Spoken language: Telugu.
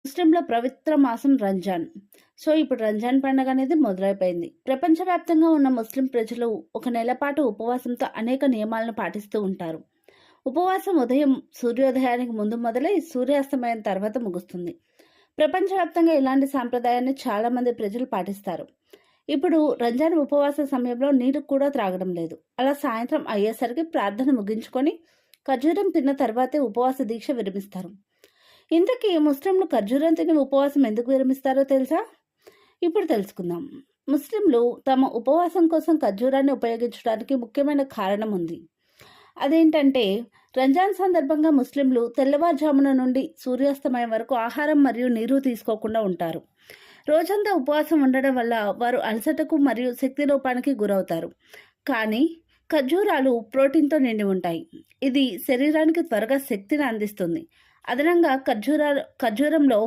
ముస్లింల పవిత్ర మాసం రంజాన్. సో, ఇప్పుడు రంజాన్ పండగ అనేది మొదలైపోయింది. ప్రపంచవ్యాప్తంగా ఉన్న ముస్లిం ప్రజలు ఒక నెల పాటు ఉపవాసంతో అనేక నియమాలను పాటిస్తూ ఉంటారు. ఉపవాసం ఉదయం సూర్యోదయానికి ముందు మొదలై సూర్యాస్తమయం తర్వాత ముగుస్తుంది. ప్రపంచవ్యాప్తంగా ఇలాంటి సాంప్రదాయాన్ని చాలా మంది ప్రజలు పాటిస్తారు. ఇప్పుడు రంజాన్ ఉపవాస సమయంలో నీరు కూడా త్రాగడం లేదు. అలా సాయంత్రం అయ్యేసరికి ప్రార్థన ముగించుకొని ఖర్జూరం తిన్న తర్వాతే ఉపవాస దీక్ష విరమిస్తారు. ఇంతకీ ముస్లింలు ఖర్జూరం తిని ఉపవాసం ఎందుకు విరమిస్తారో తెలుసా? ఇప్పుడు తెలుసుకుందాం. ముస్లింలు తమ ఉపవాసం కోసం ఖర్జూరాన్ని ఉపయోగించడానికి ముఖ్యమైన కారణం ఉంది. అదేంటంటే, రంజాన్ సందర్భంగా ముస్లింలు తెల్లవారుజామున నుండి సూర్యాస్తమయం వరకు ఆహారం మరియు నీరు తీసుకోకుండా ఉంటారు. రోజంతా ఉపవాసం ఉండడం వల్ల వారు అలసటకు మరియు శక్తి లోపానికి గురవుతారు. కానీ ఖర్జూరాలు ప్రోటీన్తో నిండి ఉంటాయి. ఇది శరీరానికి త్వరగా శక్తిని అందిస్తుంది. అదనంగా ఖర్జూరంలో